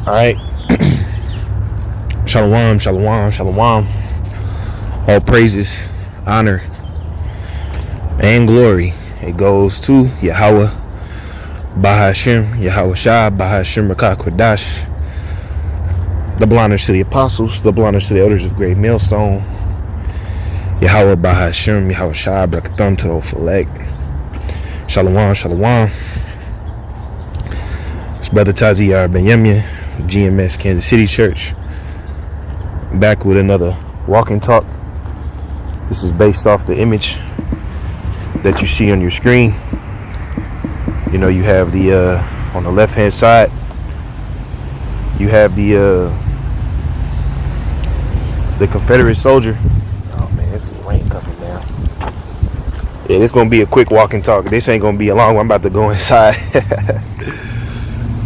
All right. Shalom, shalom, shalom. All praises, honor, and glory, it goes to Yahawah, bahasham, YAHAWASHI, bahasham Rakakwadash. Double honors to the apostles, double honors to the elders of Great Millstone. Yahawah, bahasham, YAHAWASHI, brakathum to the Ophelek. Shalom, shalom. It's Brother Tazi Benyamian, GMS Kansas City Church, back with another walk and talk. This is based off the image that you see on your screen. You know, you have the on the left hand side, you have the Confederate soldier. Oh man, this is rain coming down. Yeah, this gonna be a quick walk and talk. This ain't gonna be a long one. I'm about to go inside.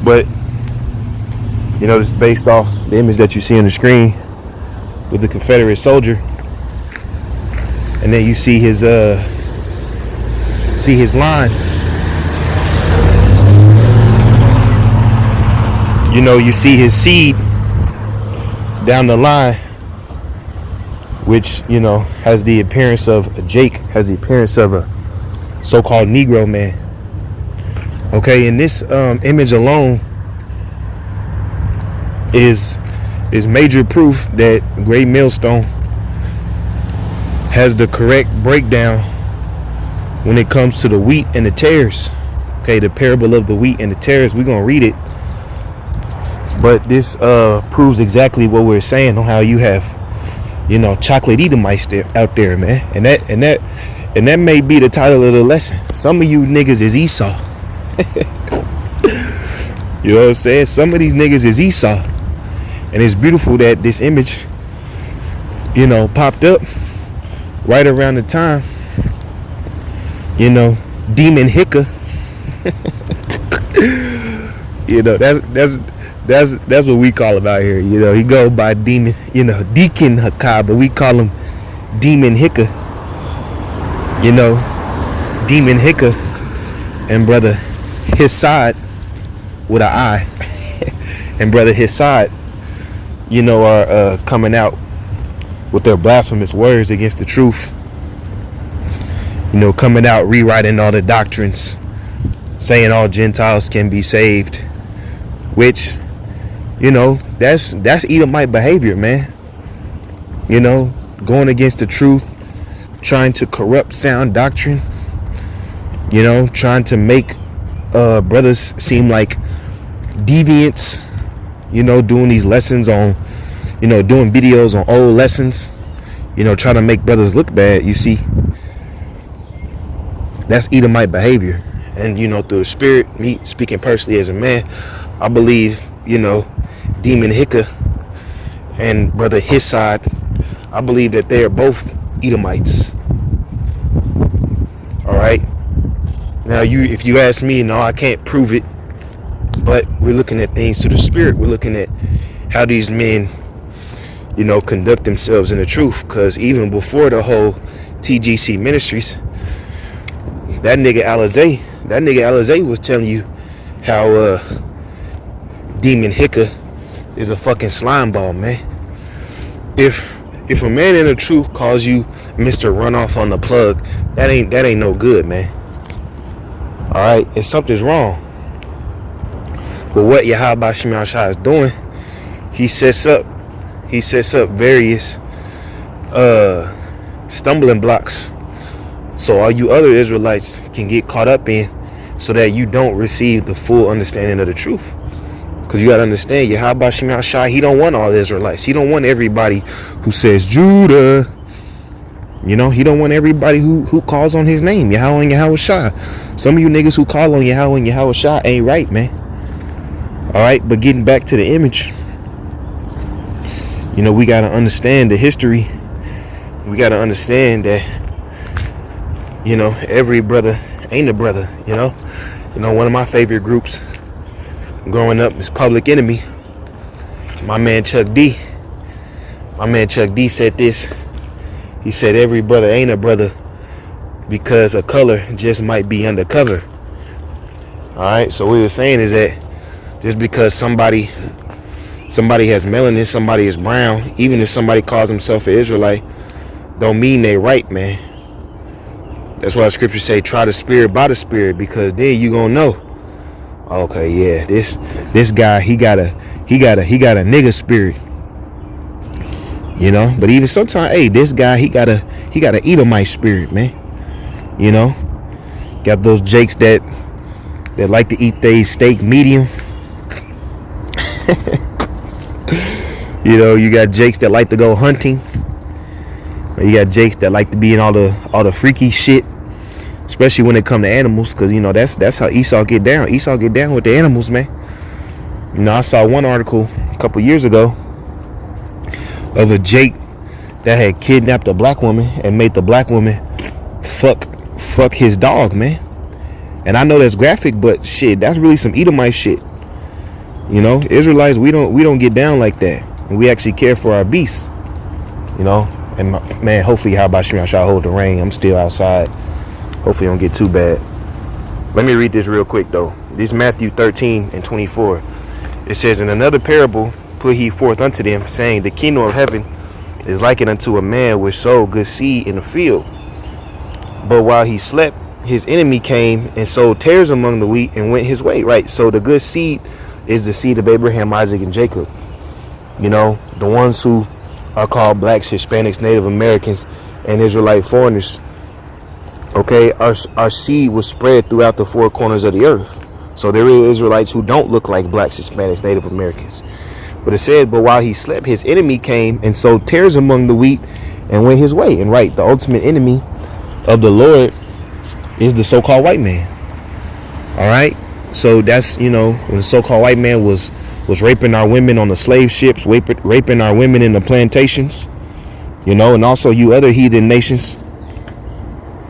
But you know, this is based off the image that you see on the screen with the Confederate soldier, and then you see his line. You know, you see his seed down the line, which, you know, has the appearance of a Jake, has the appearance of a so-called Negro man. Okay, and this image alone is major proof that Great Millstone has the correct breakdown when it comes to the wheat and the tares. Okay, the parable of the wheat and the tares. We're gonna read it, but this proves exactly what we're saying on how you have, you know, chocolate Edomites out there, man, and that may be the title of the lesson. Some of you niggas is Esau. You know what I'm saying? Some of these niggas is Esau. And it's beautiful that this image, you know, popped up right around the time, you know, Demon Hicka. You know, that's what we call him out here. You know, he go by Demon, you know, Deacon Hakah, but we call him Demon Hicka. You know, Demon Hicka and Brother Hissad with an I and Brother Hissad, you know, are coming out with their blasphemous words against the truth. You know, coming out rewriting all the doctrines, saying all Gentiles can be saved, which, you know, that's Edomite behavior, man. You know, going against the truth, trying to corrupt sound doctrine, you know, trying to make brothers seem like deviants, you know, doing these lessons on, you know, doing videos on old lessons, you know, trying to make brothers look bad. You see, that's Edomite behavior. And, you know, through the spirit, me speaking personally as a man, I believe, you know, Demon Hicka and Brother Hissad, I believe that they are both Edomites. All right. Now, if you ask me, no, I can't prove it, but we're looking at things through the spirit. We're looking at how these men, you know, conduct themselves in the truth. Because even before the whole TGC ministries, that nigga Alizé was telling you how Demon Hicka is a fucking slime ball, man. If a man in the truth calls you Mr. Runoff on the plug, that ain't no good, man. All right, and something's wrong. But what Yahawah is doing, he sets up various stumbling blocks, so all you other Israelites can get caught up in, so that you don't receive the full understanding of the truth. Because you got to understand, Yahawah, he don't want all the Israelites. He don't want everybody who says Judah. You know, he don't want everybody who calls on his name, Yahawah and YAHAWASHI. Some of you niggas who call on Yahawah and YAHAWASHI ain't right, man. All right, but getting back to the image, you know, we got to understand the history. We got to understand that, you know, every brother ain't a brother, you know. You know, one of my favorite groups growing up is Public Enemy. My man Chuck D said this. He said every brother ain't a brother because a color just might be undercover. All right, so what he was saying is that just because somebody somebody has melanin, somebody is brown, even if somebody calls himself an Israelite, don't mean they right, man. That's why the scriptures say try the spirit by the spirit, because then you gonna know. Okay, yeah, this guy, he got a nigga spirit. You know, but even sometimes, hey, this guy, he got a Edomite spirit, man. You know, got those jakes that like to eat their steak medium. You know, you got jakes that like to go hunting. You got jakes that like to be in all the freaky shit, especially when it come to animals, because you know that's how Esau get down. Esau get down with the animals, man. You know, I saw one article a couple years ago of a jake that had kidnapped a black woman and made the black woman fuck his dog, man. And I know that's graphic, but shit, that's really some Edomite shit. You know, Israelites, we don't get down like that, and we actually care for our beasts. You know, and man, hopefully, YAHAWASHI, I shall hold the rain. I'm still outside. Hopefully, it don't get too bad. Let me read this real quick though. This is Matthew 13:24. It says, "In another parable put he forth unto them, saying, the kingdom of heaven is likened unto a man which sowed good seed in the field. But while he slept, his enemy came and sowed tares among the wheat and went his way." Right. So the good seed is the seed of Abraham, Isaac, and Jacob. You know, the ones who are called blacks, Hispanics, Native Americans, and Israelite foreigners. Okay, our seed was spread throughout the four corners of the earth. So there are Israelites who don't look like blacks, Hispanics, Native Americans. But it said, but while he slept, his enemy came and sowed tares among the wheat and went his way. And right, the ultimate enemy of the Lord is the so-called white man. All right. So that's, you know, when the so-called white man was raping our women on the slave ships, raping our women in the plantations, you know, and also you other heathen nations,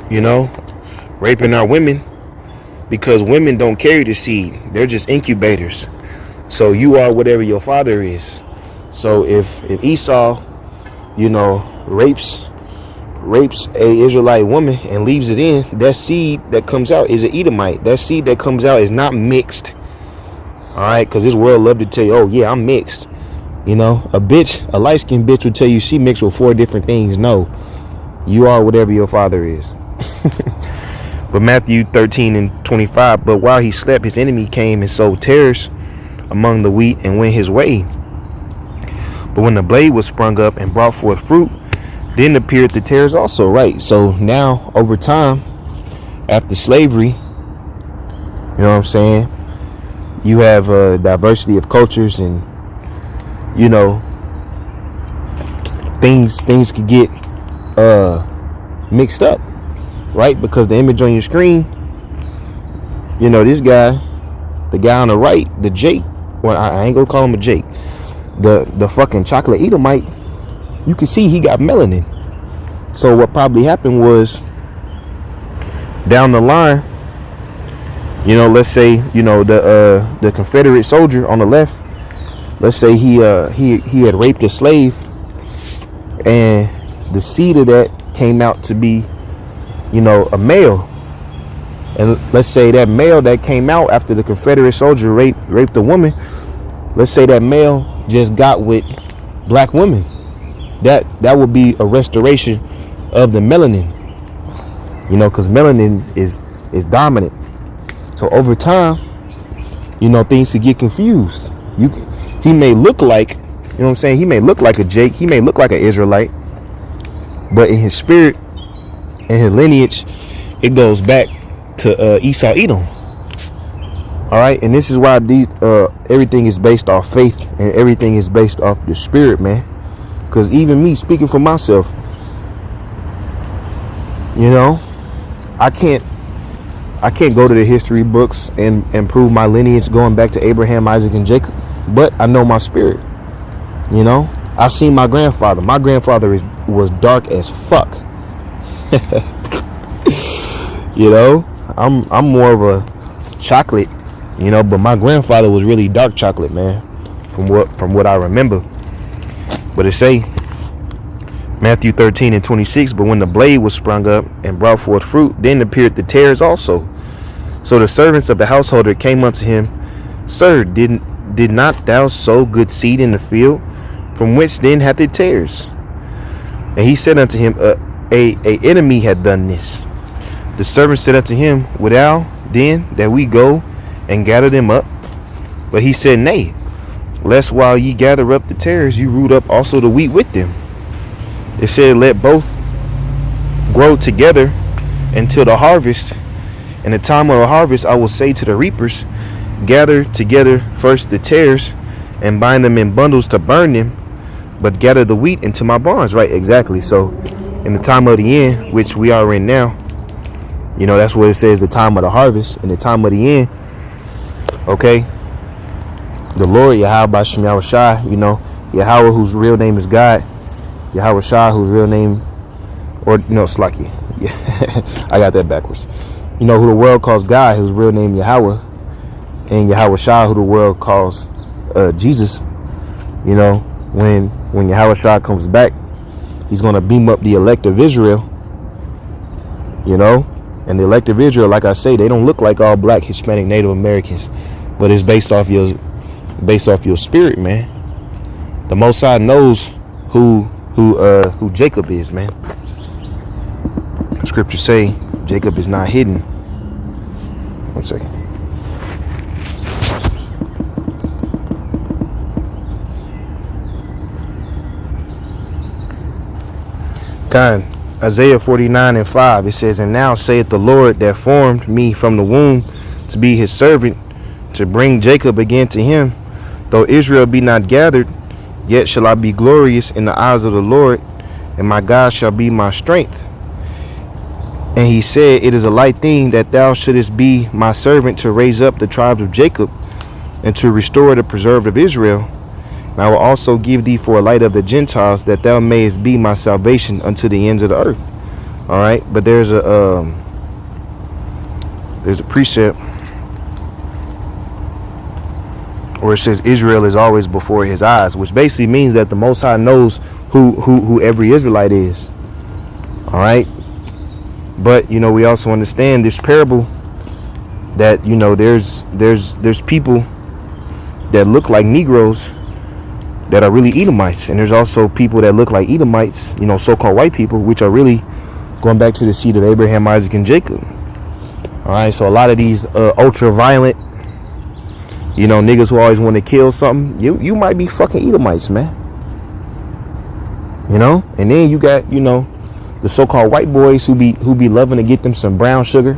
you know, raping our women, because women don't carry the seed. They're just incubators. So you are whatever your father is. So if Esau, you know, rapes a Israelite woman and leaves it in, that seed that comes out is an Edomite. That seed that comes out is not mixed. All right, because this world love to tell you, oh yeah, I'm mixed. You know, a light-skinned bitch will tell you she mixed with 4 different things. No, you are whatever your father is. But Matthew 13:25, but while he slept, his enemy came and sowed tares among the wheat and went his way. But when the blade was sprung up and brought forth fruit, then appeared the tares also. Right. So now over time, after slavery, you know what I'm saying, you have a diversity of cultures, and you know, things could get mixed up, right? Because the image on your screen, you know, this guy, the guy on the right, the Jake, well, I ain't gonna call him a Jake, the fucking chocolate Edomite, you can see he got melanin. So what probably happened was, down the line, you know, let's say, you know, the Confederate soldier on the left, let's say he had raped a slave, and the seed of that came out to be, you know, a male. And let's say that male that came out after the Confederate soldier raped a woman, let's say that male just got with black women, that would be a restoration of the melanin, you know, because melanin is dominant. So over time, you know, things could get confused. He may look like, you know what I'm saying, he may look like a Jake, he may look like an Israelite, but in his spirit and his lineage, it goes back to Esau Edom. All right, and this is why everything is based off faith, and everything is based off the spirit, man. Because even me, speaking for myself, you know, I can't go to the history books and prove my lineage going back to Abraham, Isaac, and Jacob, but I know my spirit. You know, I've seen my grandfather. My grandfather was dark as fuck. You know, I'm more of a chocolate, you know, but my grandfather was really dark chocolate, man, from what I remember. But it say, Matthew 13:26, but when the blade was sprung up and brought forth fruit, then appeared the tares also. So the servants of the householder came unto him, Sir, did did not thou sow good seed in the field? From whence then hath it tares? And he said unto him, a enemy had done this. The servant said unto him, Would thou then that we go and gather them up? But he said, Nay, lest while ye gather up the tares, you root up also the wheat with them. It said, Let both grow together until the harvest. In the time of the harvest, I will say to the reapers, Gather together first the tares and bind them in bundles to burn them, but gather the wheat into my barns. Right, exactly. So in the time of the end, which we are in now, you know, that's what it says, the time of the harvest. In the time of the end, okay, the Lord, YAHAWASHI, you know, Yahawah, whose real name is God, YAHAWASHI, whose real name, or no, Slacky, yeah, I got that backwards. You know, who the world calls God, whose real name Yahawah, and YAHAWASHI, who the world calls Jesus. You know, when YAHAWASHI comes back, he's going to beam up the elect of Israel. You know, and the elect of Israel, like I say, they don't look like all black, Hispanic, Native Americans, but it's based off your spirit, man. The Most High knows who Jacob is, man. The scriptures say Jacob is not hidden. One second. God, Isaiah 49:5, it says, And now saith the Lord that formed me from the womb to be his servant, to bring Jacob again to him. Though Israel be not gathered, yet shall I be glorious in the eyes of the Lord, and my God shall be my strength. And he said, It is a light thing that thou shouldest be my servant to raise up the tribes of Jacob, and to restore the preserved of Israel. And I will also give thee for a light of the Gentiles, that thou mayest be my salvation unto the ends of the earth. All right, but there's a precept where it says Israel is always before his eyes, which basically means that the Most High knows who every Israelite is. All right, but you know, we also understand this parable that, you know, there's people that look like Negroes that are really Edomites, and there's also people that look like Edomites, you know, so-called white people, which are really going back to the seed of Abraham, Isaac, and Jacob. All right, so a lot of these ultra violent, you know, niggas who always want to kill something, you might be fucking Edomites, man. You know, and then you got, you know, the so-called white boys who be loving to get them some brown sugar.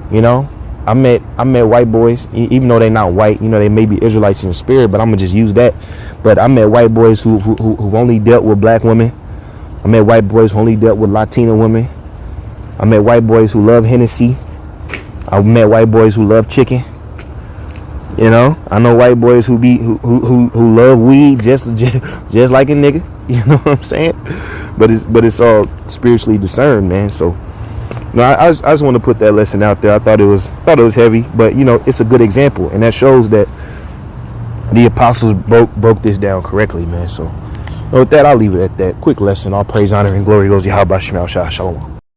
You know, I met white boys, even though they not white, you know, they may be Israelites in the spirit, but I'm gonna just use that. But I met white boys who've only dealt with black women. I met white boys who only dealt with Latina women. I met white boys who love Hennessy. I met white boys who love chicken. You know, I know white boys who love weed just like a nigga. You know what I'm saying? But it's all spiritually discerned, man. So, you know, I just want to put that lesson out there. I thought it was heavy, but you know, it's a good example, and that shows that the apostles broke this down correctly, man. So, with that, I'll leave it at that. Quick lesson. All praise, honor, and glory goes to Yahawah. Shalom.